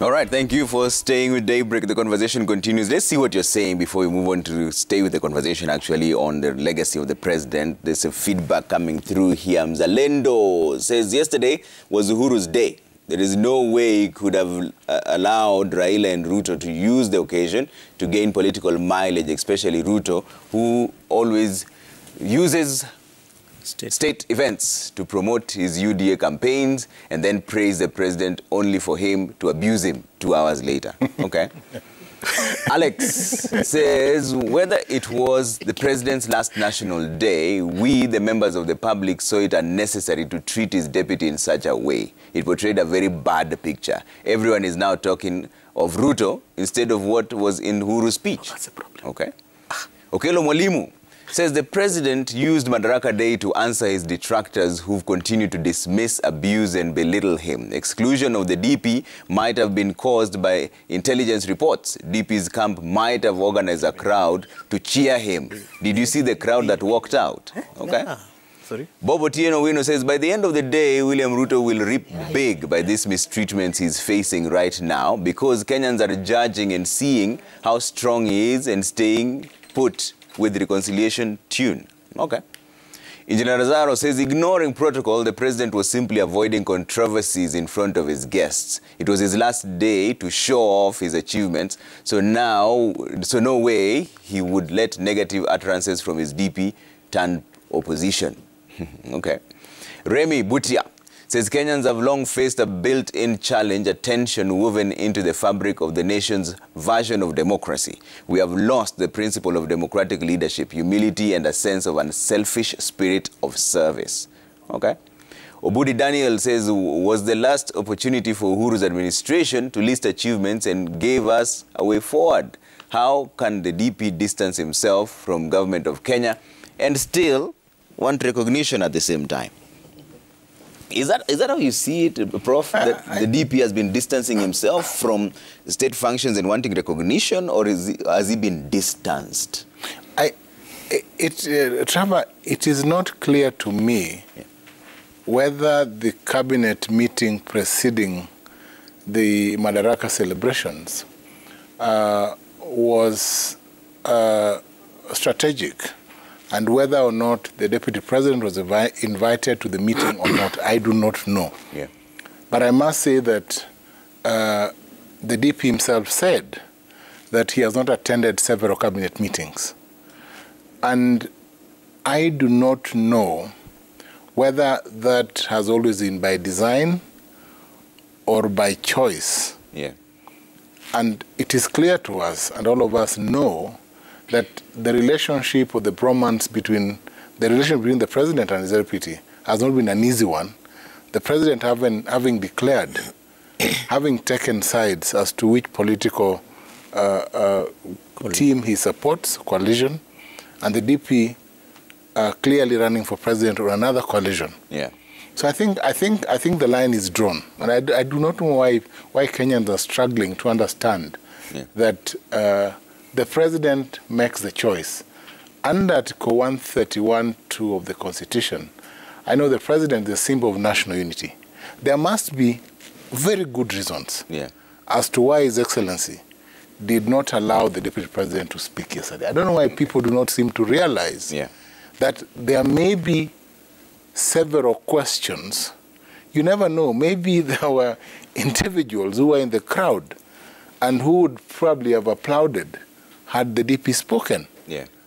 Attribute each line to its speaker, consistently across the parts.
Speaker 1: All right, thank you for staying with Daybreak. The conversation continues. Let's see what you're saying before we move on to stay with the conversation actually on the legacy of the president. There's a feedback coming through here. Mzalendo says yesterday was Uhuru's day. There is no way he could have allowed Raila and Ruto to use the occasion to gain political mileage, especially Ruto, who always uses state events to promote his UDA campaigns and then praise the president only for him to abuse him 2 hours later. Okay. Alex says, whether it was the president's last national day, we, the members of the public, saw it unnecessary to treat his deputy in such a way. It portrayed a very bad picture. Everyone is now talking of Ruto instead of what was in Uhuru's speech.
Speaker 2: That's a problem.
Speaker 1: Okay. Okelo Mwalimu says the president used Madaraka Day to answer his detractors who've continued to dismiss, abuse and belittle him. Exclusion of the DP might have been caused by intelligence reports. DP's camp might have organized a crowd to cheer him. Did you see the crowd that walked out? Okay.
Speaker 2: Yeah. Sorry?
Speaker 1: Bob Otieno Wino says, by the end of the day, William Ruto will reap big by these mistreatments he's facing right now because Kenyans are judging and seeing how strong he is and staying put with reconciliation tune. Okay. Engineer Razaro says, ignoring protocol, the president was simply avoiding controversies in front of his guests. It was his last day to show off his achievements, so no way he would let negative utterances from his DP turn opposition. Okay. Remy Butia says Kenyans have long faced a built-in challenge, a tension woven into the fabric of the nation's version of democracy. We have lost the principle of democratic leadership, humility, and a sense of unselfish spirit of service. Okay. Obudi Daniel says, was the last opportunity for Uhuru's administration to list achievements and gave us a way forward. How can the DP distance himself from government of Kenya and still want recognition at the same time? Is that how you see it, Prof? That the DP has been distancing himself from state functions and wanting recognition, or has he been distanced?
Speaker 3: Trevor, it is not clear to me whether the cabinet meeting preceding the Madaraka celebrations was strategic, and whether or not the deputy president was invited to the meeting or not, I do not know.
Speaker 1: Yeah.
Speaker 3: But I must say that the DP himself said that he has not attended several cabinet meetings. And I do not know whether that has always been by design or by choice.
Speaker 1: Yeah.
Speaker 3: And it is clear to us, and all of us know, that the relationship or the bromance between the president and his deputy has not been an easy one. The president having declared, having taken sides as to which political team he supports, coalition, and the DP clearly running for president or another coalition.
Speaker 1: Yeah.
Speaker 3: So I think the line is drawn, and I do not know why Kenyans are struggling to understand that. The president makes the choice. Under Article 131(2) of the Constitution, I know the president is a symbol of national unity. There must be very good reasons as to why His Excellency did not allow the deputy president to speak yesterday. I don't know why people do not seem to realize that there may be several questions. You never know. Maybe there were individuals who were in the crowd and who would probably have applauded had the DP spoken,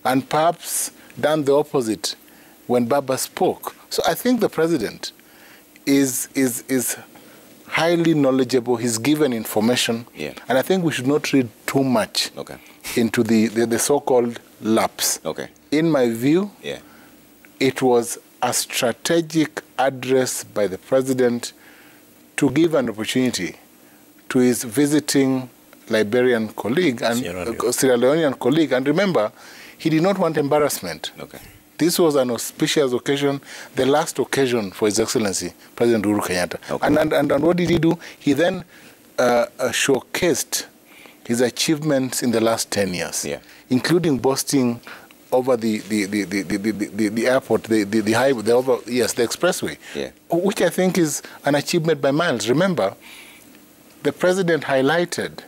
Speaker 3: and perhaps done the opposite when Baba spoke. So I think the president is highly knowledgeable. He's given information, and I think we should not read too much into the so-called lapse. In my view, it was a strategic address by the president to give an opportunity to his visiting Liberian colleague and Sierra Leonean colleague. And remember, he did not want embarrassment. This was an auspicious occasion, the last occasion for His Excellency, President Uhuru Kenyatta. And what did he do? He then showcased his achievements in the last 10 years, including boasting over the airport, the highway, the expressway, which I think is an achievement by miles. Remember, the president highlighted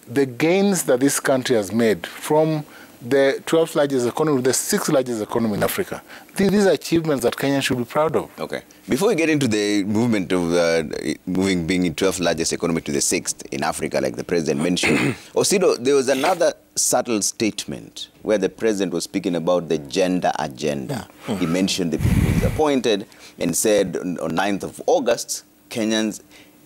Speaker 3: the gains that this country has made from the 12th largest economy to the 6th largest economy in Africa. These are achievements that Kenyans should be proud of.
Speaker 1: Okay. Before we get into the movement of being 12th largest economy to the 6th in Africa, like the president mentioned, Osido, there was another subtle statement where the president was speaking about the gender agenda. He mentioned the people he's appointed and said on 9th of August,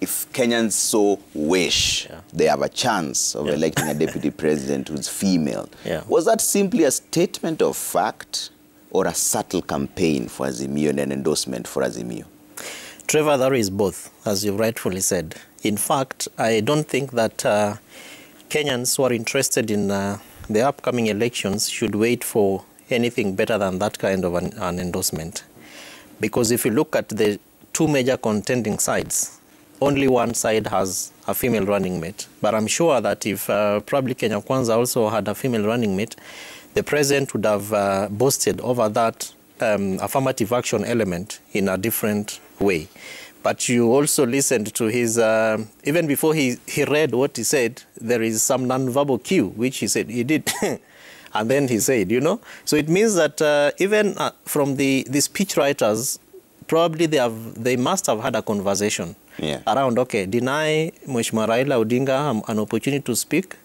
Speaker 1: if Kenyans so wish, they have a chance of electing a deputy president who's female. Was that simply a statement of fact or a subtle campaign for Azimio and an endorsement for Azimio?
Speaker 2: Trevor, there is both, as you rightfully said. In fact, I don't think that Kenyans who are interested in the upcoming elections should wait for anything better than that kind of an endorsement. Because if you look at the two major contending sides, only one side has a female running mate. But I'm sure that if probably Kenya Kwanza also had a female running mate, the president would have boasted over that affirmative action element in a different way. But you also listened to his, even before he read what he said, there is some non-verbal cue, which he said he did. And then he said, you know. So it means that even from the speech writers, probably they must have had a conversation around, okay, deny Mheshimiwa Raila Odinga an opportunity to speak,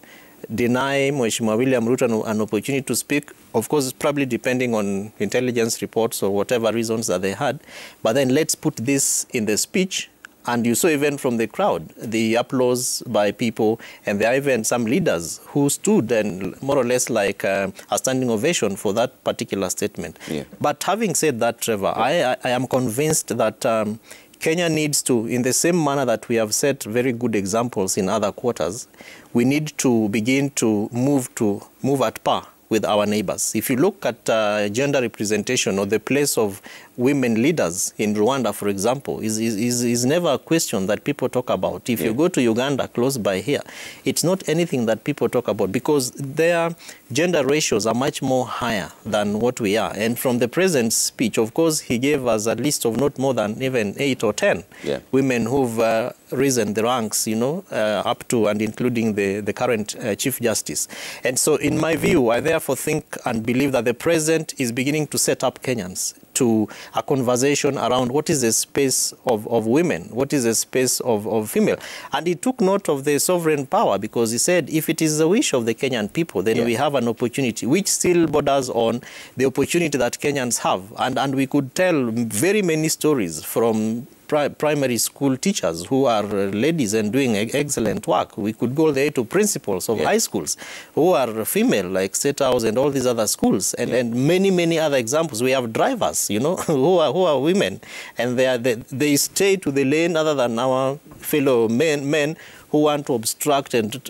Speaker 2: deny Mheshimiwa William Ruto an opportunity to speak, of course, probably depending on intelligence reports or whatever reasons that they had. But then let's put this in the speech. And you saw even from the crowd, the applause by people, and there are even some leaders who stood and more or less like a standing ovation for that particular statement. But having said that, Trevor, I am convinced that Kenya needs to, in the same manner that we have set very good examples in other quarters, we need to begin to move at par with our neighbors. If you look at gender representation or the place of women leaders in Rwanda, for example, is never a question that people talk about. If you go to Uganda, close by here, it's not anything that people talk about because their gender ratios are much more higher than what we are. And from the president's speech, of course, he gave us a list of not more than even 8 or 10 women who've risen the ranks, you know, up to and including the current Chief Justice. And so in my view, I therefore think and believe that the president is beginning to set up Kenyans to a conversation around what is the space of women, what is the space of female. And he took note of the sovereign power because he said if it is the wish of the Kenyan people, then we have an opportunity, which still borders on the opportunity that Kenyans have. And we could tell very many stories from primary school teachers who are ladies and doing excellent work. We could go there to principals of high schools who are female, like State House and all these other schools, and many, many other examples. We have drivers, you know, who are women, and they stay to the lane other than our fellow men who want to obstruct and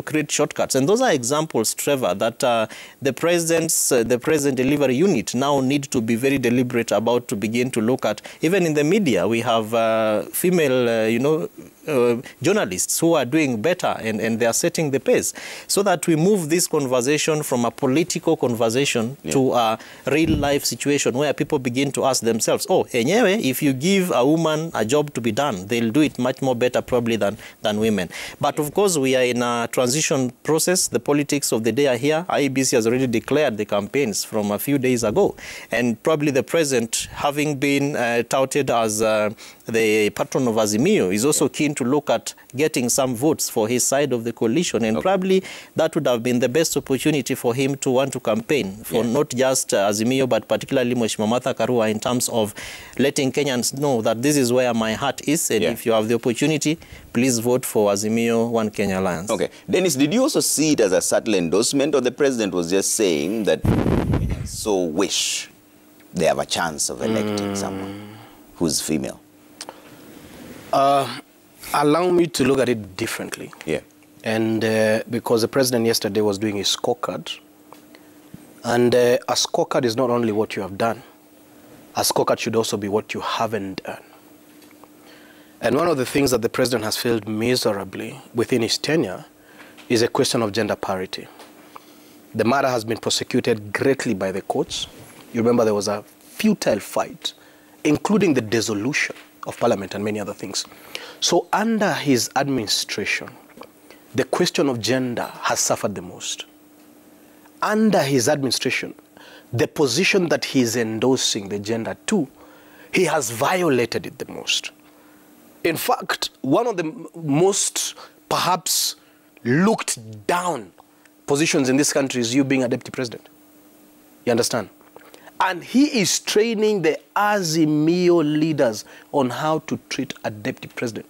Speaker 2: create shortcuts. And those are examples, Trevor, that the President Delivery Unit now need to be very deliberate about to begin to look at. Even in the media, we have female, journalists who are doing better and they are setting the pace so that we move this conversation from a political conversation to a real life situation where people begin to ask themselves, oh, anyway, if you give a woman a job to be done, they'll do it much more better probably than women. But of course, we are in a transition process. The politics of the day are here. IEBC has already declared the campaigns from a few days ago. And probably the president, having been touted as the patron of Azimio, is also keen to look at getting some votes for his side of the coalition. And probably that would have been the best opportunity for him to want to campaign for not just Azimio, but particularly Mheshimiwa Martha Karua in terms of letting Kenyans know that this is where my heart is. And if you have the opportunity, please vote for Azimio One Kenya Alliance. Okay.
Speaker 1: Dennis, did you also see it as a subtle endorsement, or the president was just saying that Kenyans so wish they have a chance of electing someone who's female?
Speaker 4: Allow me to look at it differently. And because the president yesterday was doing a scorecard, and a scorecard is not only what you have done. A scorecard should also be what you haven't done. And one of the things that the president has failed miserably within his tenure is a question of gender parity. The matter has been prosecuted greatly by the courts. You remember there was a futile fight, including the dissolution of Parliament and many other things. So under his administration, the question of gender has suffered the most. Under his administration, the position that he is endorsing the gender to, he has violated it the most. In fact, one of the most perhaps looked down positions in this country is you being a deputy president. You understand? And he is training the Azimio leaders on how to treat a deputy president.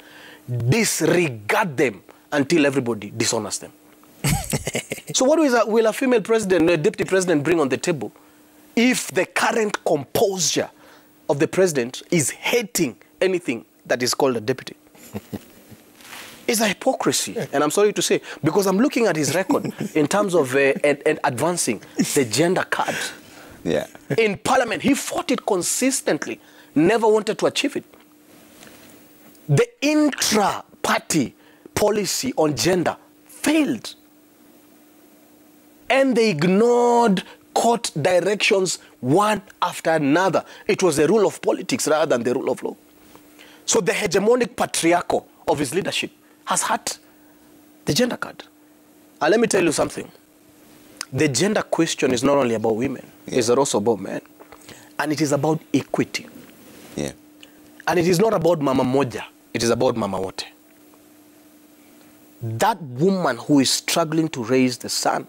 Speaker 4: Disregard them until everybody dishonors them. So what will a female president, a deputy president bring on the table if the current composure of the president is hating anything that is called a deputy? It's a hypocrisy, and I'm sorry to say, because I'm looking at his record in terms of advancing the gender card.
Speaker 1: Yeah.
Speaker 4: In Parliament, he fought it consistently, never wanted to achieve it. The intra-party policy on gender failed. And they ignored court directions one after another. It was the rule of politics rather than the rule of law. So the hegemonic patriarchal of his leadership has hurt the gender card. And let me tell you something. The gender question is not only about women, it's also about men. And it is about equity.
Speaker 1: Yeah.
Speaker 4: And it is not about mama moja, it is about mama wote. That woman who is struggling to raise the son,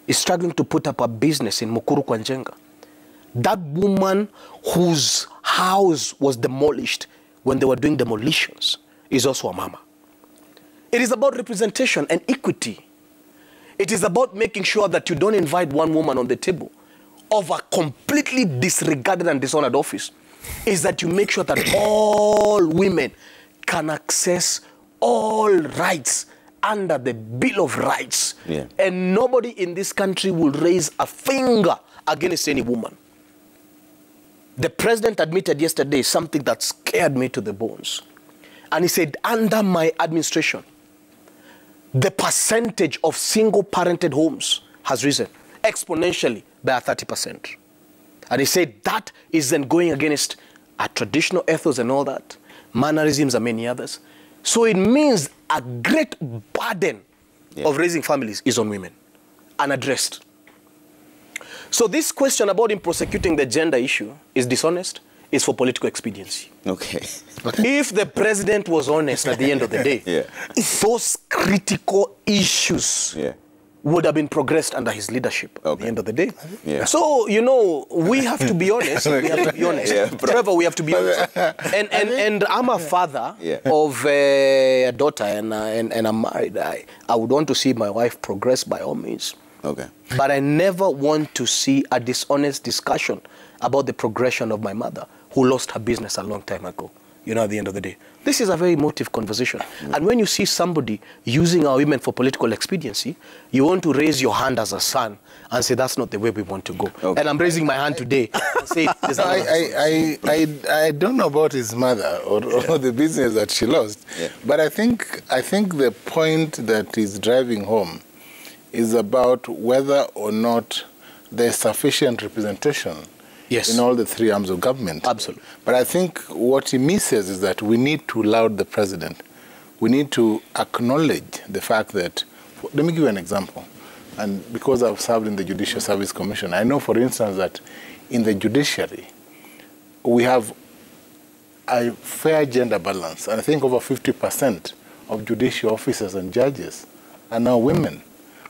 Speaker 4: is struggling to put up a business in Mukuru kwa Njenga. That woman whose house was demolished when they were doing demolitions is also a mama. It is about representation and equity. It is about making sure that you don't invite one woman on the table of a completely disregarded and dishonored office. Is that you make sure that all women can access all rights under the Bill of Rights.
Speaker 1: Yeah.
Speaker 4: And nobody in this country will raise a finger against any woman. The president admitted yesterday something that scared me to the bones. And he said, under my administration, the percentage of single-parented homes has risen exponentially by 30%. And he said that is then going against our traditional ethos and all that, mannerisms and many others. So it means a great burden of raising families is on women, unaddressed. So this question about him prosecuting the gender issue is dishonest, is for political expediency.
Speaker 1: Okay.
Speaker 4: If the president was honest at the end of the day, those critical issues would have been progressed under his leadership at the end of the day. Yeah. So, you know, we have to be honest. We have to be honest. Trevor, we have to be honest. And I'm a father of a daughter, and I'm married. I would want to see my wife progress by all means.
Speaker 1: Okay.
Speaker 4: But I never want to see a dishonest discussion about the progression of my mother, who lost her business a long time ago, you know, at the end of the day. This is a very emotive conversation. And when you see somebody using our women for political expediency, you want to raise your hand as a son and say, that's not the way we want to go. Okay. And I'm raising my hand today and say,
Speaker 3: I don't know about his mother or the business that she lost, but I think the point that is driving home is about whether or not there's sufficient representation in all the three arms of government.
Speaker 4: Absolutely.
Speaker 3: But I think what he misses is that we need to laud the president. We need to acknowledge the fact that, let me give you an example. And because I've served in the Judicial Service Commission, I know, for instance, that in the judiciary, we have a fair gender balance. And I think over 50% of judicial officers and judges are now women.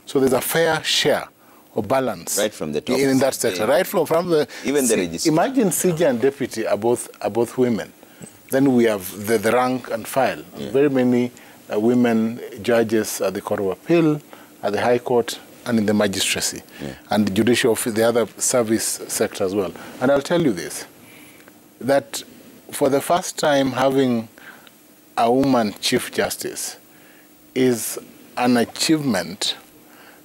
Speaker 3: So there's a fair share or balance
Speaker 1: right from the top
Speaker 3: in that sector, right from the
Speaker 1: even the register.
Speaker 3: Imagine CJ and deputy are both women. Then we have the rank and file. Very many women judges at the Court of Appeal, at the High Court, and in the magistracy, and the judicial office, the other service sector as well. And I'll tell you this, that for the first time having a woman Chief Justice is an achievement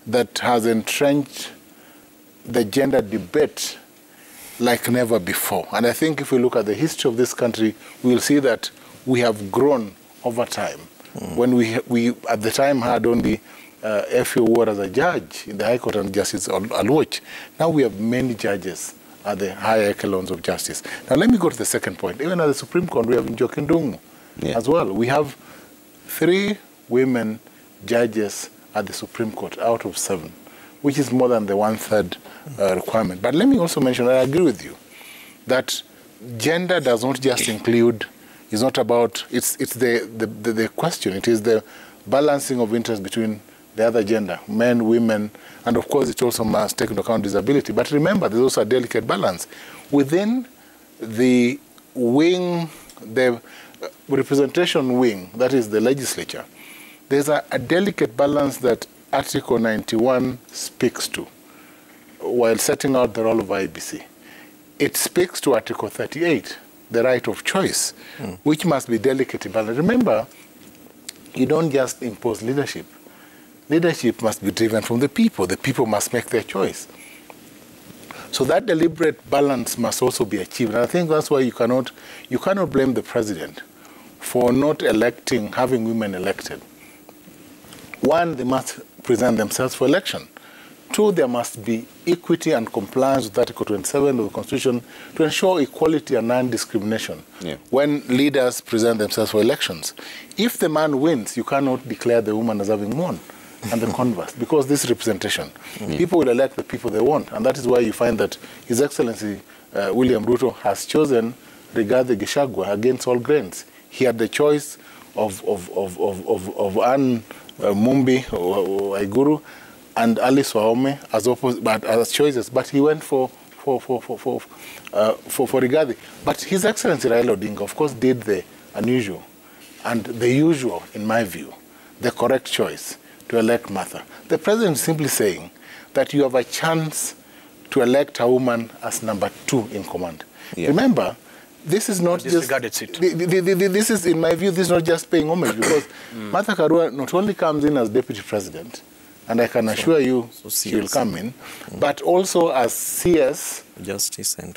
Speaker 3: that has entrenched the gender debate like never before. And I think if we look at the history of this country, we'll see that we have grown over time. When we at the time had only F.U. Ward as a judge in the High Court and Justice Alwoch, now we have many judges at the higher echelons of justice. Now, let me go to the second point. Even at the Supreme Court, we have Njoki Ndung'u as well. We have 3 women judges at the Supreme Court out of 7, which is more than the 1/3 requirement. But let me also mention, I agree with you, that gender does not just include, it's not about, it's the question, it is the balancing of interest between the other gender, men, women, and of course it also must take into account disability. But remember, there's also a delicate balance. Within the wing, the representation wing, that is the legislature, there's a delicate balance that Article 91 speaks to while setting out the role of IEBC. It speaks to Article 38, the right of choice, which must be delicately balanced. Remember, you don't just impose leadership. Leadership must be driven from the people. The people must make their choice. So that deliberate balance must also be achieved. And I think that's why you cannot blame the president for not electing, having women elected. 1, they must present themselves for election. 2, there must be equity and compliance with Article 27 of the Constitution to ensure equality and non-discrimination when leaders present themselves for elections. If the man wins, you cannot declare the woman as having won, and the converse, because this representation. People will elect the people they want, and that is why you find that His Excellency William Ruto has chosen Rigathi Gachagua against all grains. He had the choice of Anne Mumbi or Waiguru and Alice Wahome as choices, but he went for Rigathi. But His Excellency Raila Odinga, of course, did the unusual and the usual, in my view, the correct choice to elect Martha. The president is simply saying that you have a chance to elect a woman as number 2 in command. Remember, this is not just... This is, in my view, this is not just paying homage, because Martha Karua not only comes in as deputy president, and I can assure you she will come in, but also as CS for Justice and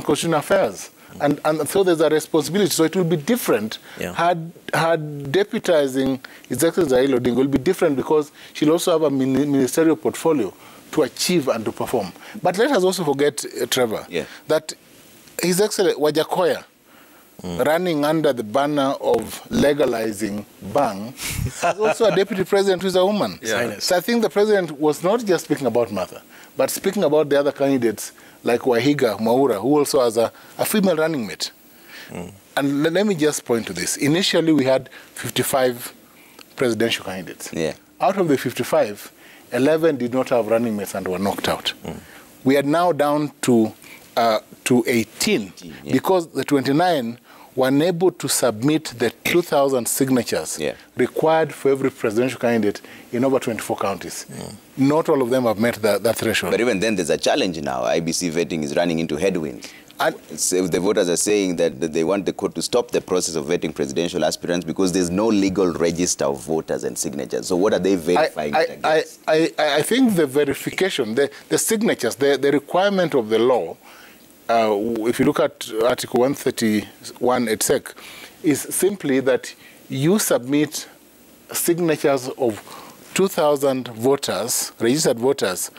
Speaker 3: Constitutional Affairs. And so there's a responsibility. So it will be different. Had deputizing His Excellency Raila Odinga will be different, because she'll also have a ministerial portfolio to achieve and to perform. But let us also forget, Trevor, that His Excellency Wajakoya, running under the banner of legalizing bang, is also a deputy president who is a woman. So I think the president was not just speaking about Martha, but speaking about the other candidates like Wahiga Mwaura, who also has a female running mate. And let me just point to this. Initially, we had 55 presidential candidates. Out of the 55, 11 did not have running mates and were knocked out. We are now down to 18, because the 29 were unable to submit the 2,000 signatures required for every presidential candidate in over 24 counties. Not all of them have met that threshold.
Speaker 1: But even then, there's a challenge now. IBC vetting is running into headwinds. And so the voters are saying that they want the court to stop the process of vetting presidential aspirants because there's no legal register of voters and signatures. So what are they verifying against?
Speaker 3: I think the verification, the signatures, the requirement of the law, if you look at Article 131 et sec, is simply that you submit signatures of 2,000 voters, registered voters,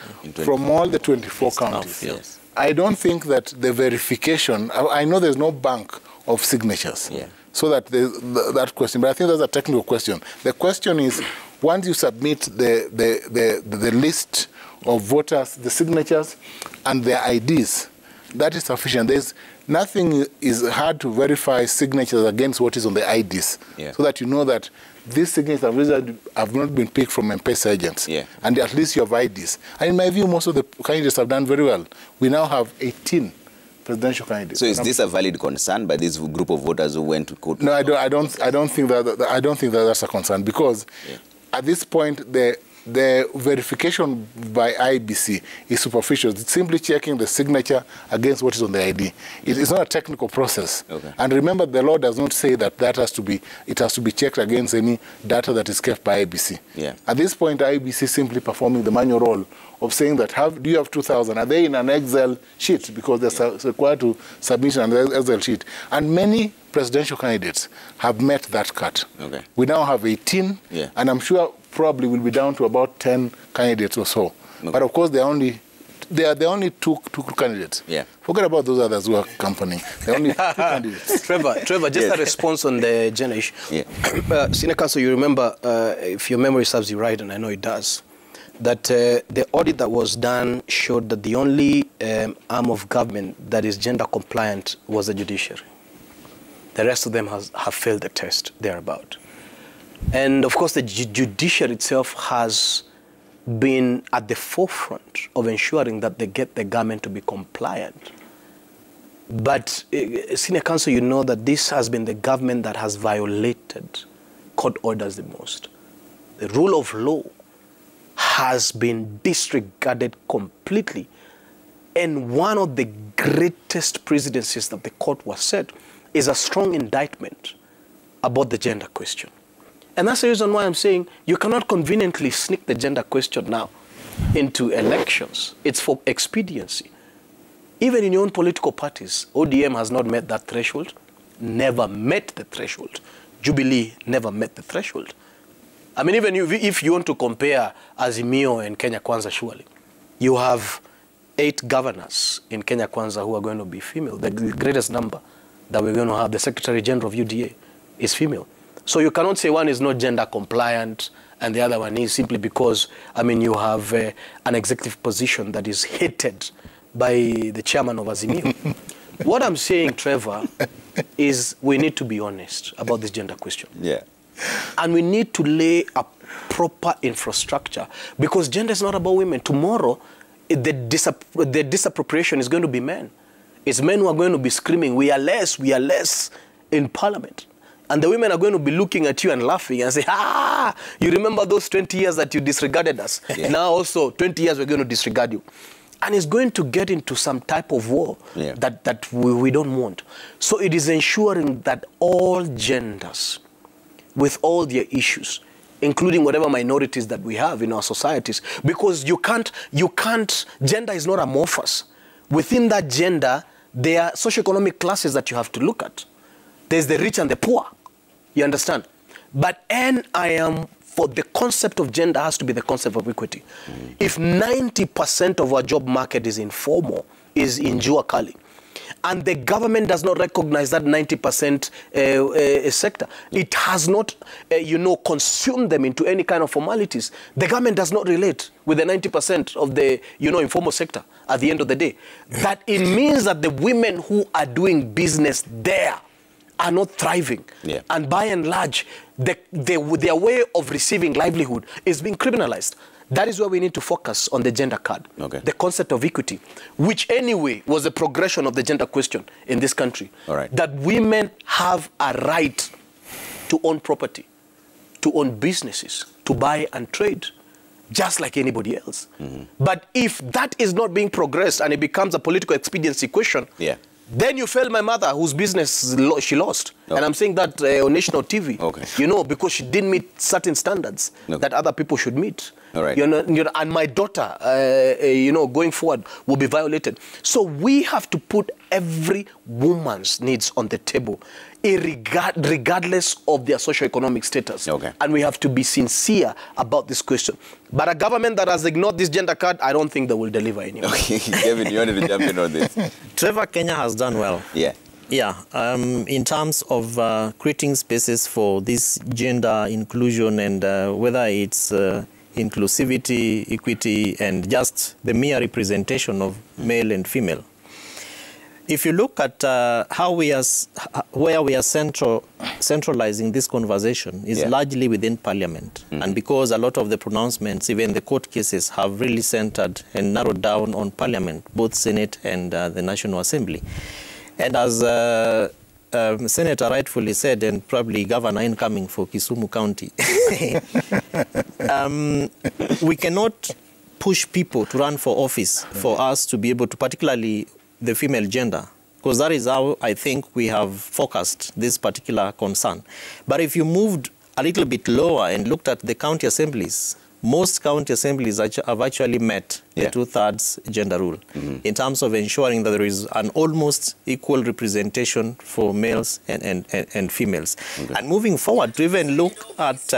Speaker 3: from all the 24 counties. I don't think that the verification, I know there's no bank of signatures, so that that question, but I think that's a technical question. The question is, once you submit the list of voters, the signatures, and their IDs, that is sufficient. There's nothing is hard to verify signatures against what is on the IDs, so that you know that these signatures have not been picked from M-Pesa agents, and at least you have IDs. And in my view, most of the candidates have done very well. We now have 18 presidential candidates.
Speaker 1: So is this a valid concern by this group of voters who went to court?
Speaker 3: No, I don't think that that's a concern, because at this point the verification by IBC is superficial. It's simply checking the signature against what is on the ID. It's not a technical process. And remember, the law does not say that it has to be checked against any data that is kept by IBC. At this point, IBC is simply performing the manual role of saying that, do you have 2,000? Are they in an Excel sheet? Because they're required to submit an Excel sheet. And many presidential candidates have met that cut. We now have 18, and I'm sure probably will be down to about 10 candidates or so. But of course, there are only they are the only two candidates.
Speaker 1: Yeah.
Speaker 3: Forget about those others who are accompanying. The only two candidates.
Speaker 4: Trevor, just a response on the gender issue.
Speaker 1: Yeah.
Speaker 4: Senior Counsel, you remember, if your memory serves you right, and I know it does, that the audit that was done showed that the only arm of government that is gender compliant was the judiciary. The rest of them have failed the test thereabout. And of course, the judiciary itself has been at the forefront of ensuring that they get the government to be compliant. But, Senior Counsel, you know that this has been the government that has violated court orders the most. The rule of law has been disregarded completely. And one of the greatest precedences that the court was set is a strong indictment about the gender question. And that's the reason why I'm saying you cannot conveniently sneak the gender question now into elections. It's for expediency. Even in your own political parties, ODM has not met that threshold, never met the threshold. Jubilee never met the threshold. I mean, even if you want to compare Azimio and Kenya Kwanza, surely, you have 8 governors in Kenya Kwanza who are going to be female. The greatest number that we're going to have, the Secretary General of UDA, is female. So you cannot say one is not gender compliant and the other one is, simply because, I mean, you have an executive position that is hated by the chairman of Azimio. What I'm saying, Trevor, is we need to be honest about this gender question.
Speaker 1: Yeah.
Speaker 4: And we need to lay a proper infrastructure, because gender is not about women. Tomorrow, the disappropriation is going to be men. It's men who are going to be screaming, we are less in parliament. And the women are going to be looking at you and laughing and say, ah, you remember those 20 years that you disregarded us? Yeah. Now also 20 years we're going to disregard you. And it's going to get into some type of war that we don't want. So it is ensuring that all genders, with all their issues, including whatever minorities that we have in our societies, because you can't, gender is not amorphous. Within that gender, there are socioeconomic classes that you have to look at. There's the rich and the poor. You understand? But for the concept of gender has to be the concept of equity. If 90% of our job market is informal, is in Jua Kali, and the government does not recognize that 90% sector, it has not, consumed them into any kind of formalities. The government does not relate with the 90% of the, informal sector at the end of the day. That it means that the women who are doing business there are not thriving. Yeah. And by and large, their way of receiving livelihood is being criminalized. That is where we need to focus on the gender card, the concept of equity, which anyway was a progression of the gender question in this country.
Speaker 1: All right.
Speaker 4: That women have a right to own property, to own businesses, to buy and trade, just like anybody else. But if that is not being progressed and it becomes a political expediency question, then you fail my mother, whose business she lost. And I'm saying that on national TV, because she didn't meet certain standards that other people should meet.
Speaker 1: All right.
Speaker 4: And my daughter, going forward, will be violated. So we have to put every woman's needs on the table, regardless of their socioeconomic status. And we have to be sincere about this question. But a government that has ignored this gender card, I don't think they will deliver anymore.
Speaker 1: Kevin, you wanted to jump in on this?
Speaker 2: Trevor, Kenya has done well. In terms of creating spaces for this gender inclusion and whether it's inclusivity, equity, and just the mere representation of male and female. If you look at where we are centralizing this conversation is largely within Parliament. And because a lot of the pronouncements, even the court cases, have really centered and narrowed down on Parliament, both Senate and the National Assembly. And as Senator rightfully said, and probably Governor incoming for Kisumu County, we cannot push people to run for office for us to be able to, particularly the female gender, because that is how I think we have focused this particular concern. But if you moved a little bit lower and looked at the county assemblies, most county assemblies have actually met the 2/3 gender rule in terms of ensuring that there is an almost equal representation for males and females. And moving forward, to even look at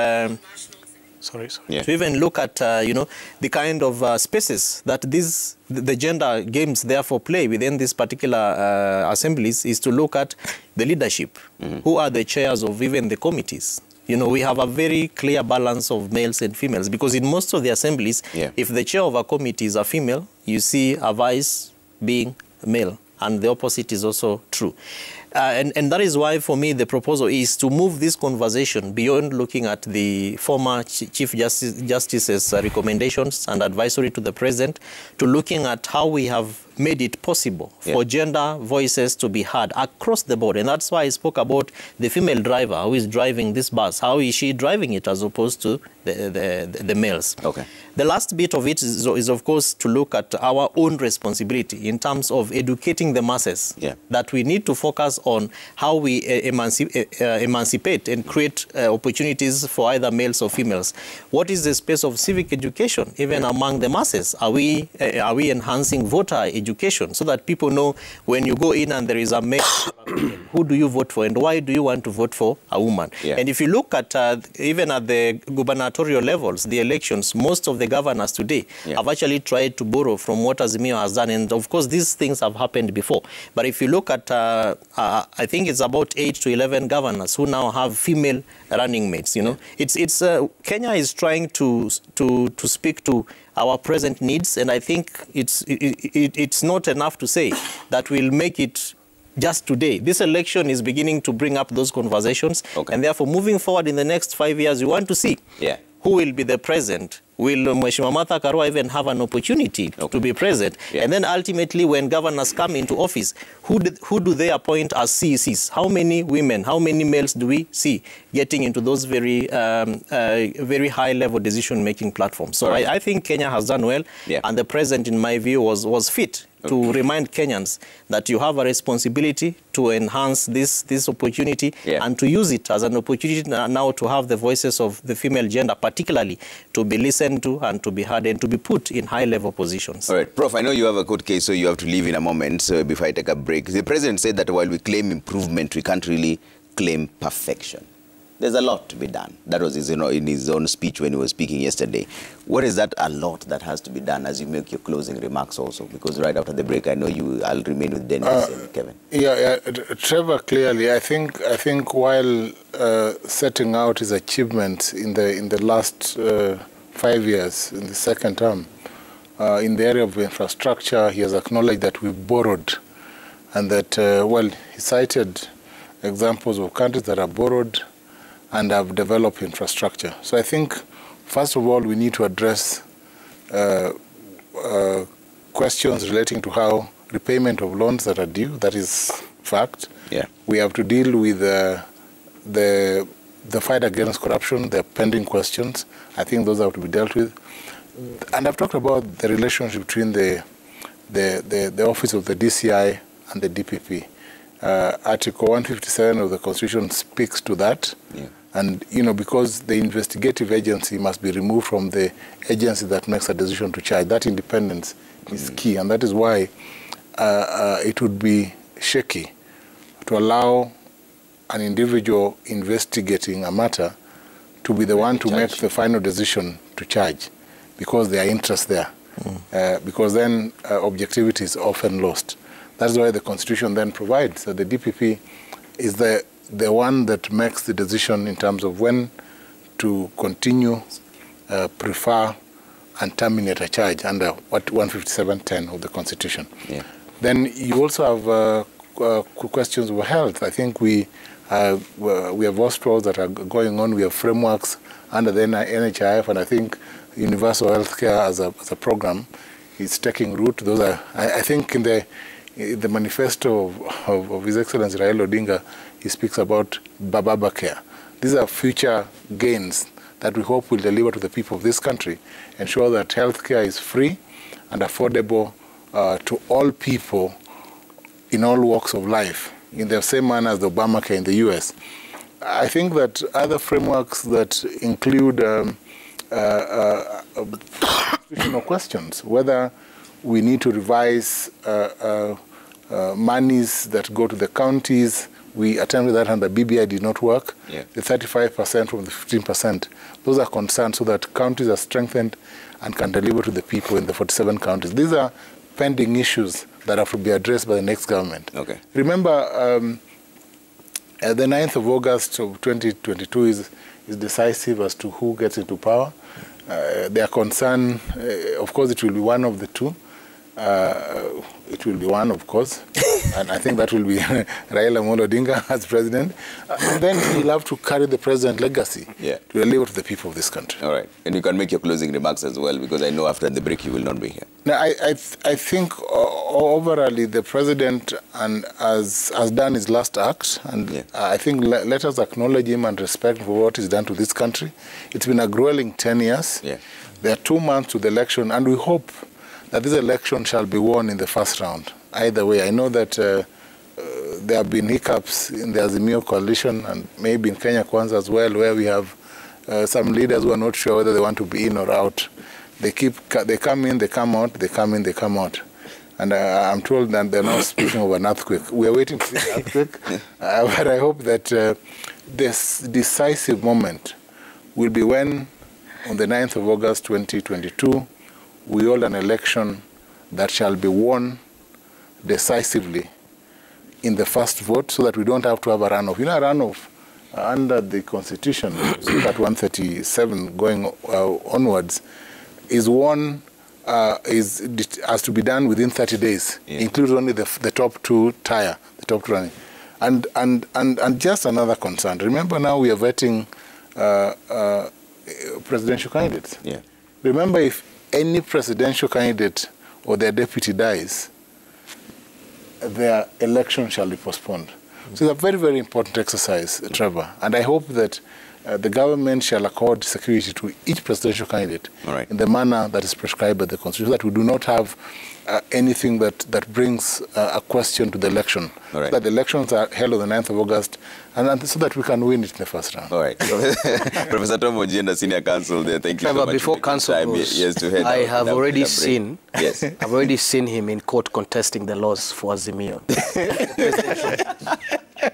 Speaker 2: To even look at, the kind of spaces that the gender games therefore play within these particular assemblies is to look at the leadership. Who are the chairs of even the committees? We have a very clear balance of males and females, because in most of the assemblies, if the chair of a committee is a female, you see a vice being male, and the opposite is also true. And that is why, for me, the proposal is to move this conversation beyond looking at the former Chief Justice's recommendations and advisory to the President, to looking at how we have made it possible for gender voices to be heard across the board. And that's why I spoke about the female driver who is driving this bus. How is she driving it as opposed to the males? Okay. The last bit of it is, of course, to look at our own responsibility in terms of educating the masses, that we need to focus on how we emancipate and create opportunities for either males or females. What is the space of civic education, even among the masses? Are we enhancing voter education so that people know when you go in and there is a male, who do you vote for and why do you want to vote for a woman? And if you look at even at the gubernatorial levels, the elections, most of the governors today have actually tried to borrow from what Azimio has done. And of course, these things have happened before. But if you look at, I think it's about 8 to 11 governors who now have female running mates. It's Kenya is trying to speak to our present needs, and I think it's not enough to say that we'll make it just today. This election is beginning to bring up those conversations, and therefore moving forward in the next 5 years, we want to see who will be the president. Will Mheshimiwa Martha Karua even have an opportunity to be present? And then ultimately, when governors come into office, who do they appoint as CECs? How many women, how many males do we see getting into those very high-level decision-making platforms? So I think Kenya has done well, and the president, in my view, was fit to remind Kenyans that you have a responsibility to enhance this opportunity and to use it as an opportunity now to have the voices of the female gender, particularly, to be listened to and to be heard and to be put in high-level positions. All right,
Speaker 1: Prof, I know you have a court case, so you have to leave in a moment. So before I take a break, the president said that while we claim improvement, we can't really claim perfection. There's a lot to be done. That was in his own speech when he was speaking yesterday. What is that a lot that has to be done as you make your closing remarks also? Because right after the break, I know I'll remain with Dennis and Kevin.
Speaker 3: Trevor, clearly, I think while setting out his achievements in the last 5 years, in the second term, in the area of infrastructure, he has acknowledged that we've borrowed, and that, he cited examples of countries that have borrowed and have developed infrastructure. So I think, first of all, we need to address questions relating to how repayment of loans that are due, that is fact. We have to deal with the fight against corruption, the pending questions. I think those have to be dealt with. And I've talked about the relationship between the office of the DCI and the DPP. Article 157 of the Constitution speaks to that. And, because the investigative agency must be removed from the agency that makes a decision to charge, that independence is key. And that is why it would be shaky to allow an individual investigating a matter to be the one to make the final decision to charge, because there are interests there. Because then objectivity is often lost. That's why the Constitution then provides that the DPP is the one that makes the decision in terms of when to continue, prefer, and terminate a charge under what 157.10 of the Constitution. Then you also have questions of health. I think we have hospitals that are going on. We have frameworks under the NHIF, and I think universal healthcare as a program is taking root. Those are, I think, in the manifesto of His Excellency Raila Odinga, he speaks about Bababa Care. These are future gains that we hope will deliver to the people of this country, ensure that healthcare is free and affordable to all people in all walks of life, in the same manner as the Obamacare in the U.S. I think that other frameworks that include constitutional questions, whether we need to revise monies that go to the counties, We attempted that under BBI, did not work.
Speaker 1: Yeah.
Speaker 3: The 35% from the 15%, those are concerns so that counties are strengthened and can deliver to the people in the 47 counties. These are pending issues that have to be addressed by the next government.
Speaker 1: Okay.
Speaker 3: Remember, the 9th of August of 2022 is decisive as to who gets into power. Their concern, of course, it will be one of the two. It will be one, of course, and I think that will be Raila Amolo Odinga as president. And then he'll have to carry the president legacy to deliver to the people of this country.
Speaker 1: All right. And you can make your closing remarks as well, because I know after the break you will not be here.
Speaker 3: Now, I think overall the president has done his last act, and I think let us acknowledge him and respect for what he's done to this country. It's been a grueling 10 years.
Speaker 1: Yeah.
Speaker 3: There are 2 months to the election, and we hope that this election shall be won in the first round. Either way, I know that there have been hiccups in the Azimio coalition and maybe in Kenya Kwanza as well, where we have some leaders who are not sure whether they want to be in or out. They come in, they come out, they come in, they come out. And I'm told that they're now speaking of an earthquake. We are waiting for the earthquake, but I hope that this decisive moment will be when, on the 9th of August 2022, we hold an election that shall be won decisively in the first vote, so that we don't have to have a runoff. You know, a runoff under the Constitution, at 137 going onwards, is won, has to be done within 30 days. Includes only the top two tier, the top two running. And just another concern. Remember, now we are vetting presidential candidates.
Speaker 1: Yeah.
Speaker 3: Remember, if any presidential candidate or their deputy dies, their election shall be postponed. So it's a very, very important exercise, Trevor. And I hope that the government shall accord security to each presidential candidate in the manner that is prescribed by the Constitution, so that we do not have anything that brings a question to the election. So that the elections are held on the 9th of August, and so that we can win it in the first round.
Speaker 1: All right. Professor Tom Ojienda, Senior Counsel there, thank you so much.
Speaker 4: Before Counsel goes, I have already seen, I've already seen him in court contesting the laws for Azimio.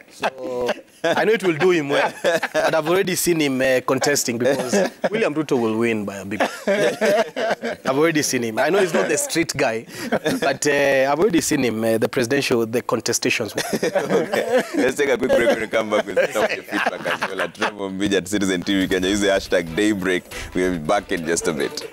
Speaker 4: So I know it will do him well, but I've already seen him contesting, because William Ruto will win by a big. I've already seen him. I know he's not the street guy, but I've already seen him, the contestations.
Speaker 1: Okay. Let's take a quick break and come back with some of your feedback as well at Trevor Mbija at Citizen TV Kenya. Use the hashtag Daybreak. We'll be back in just a bit.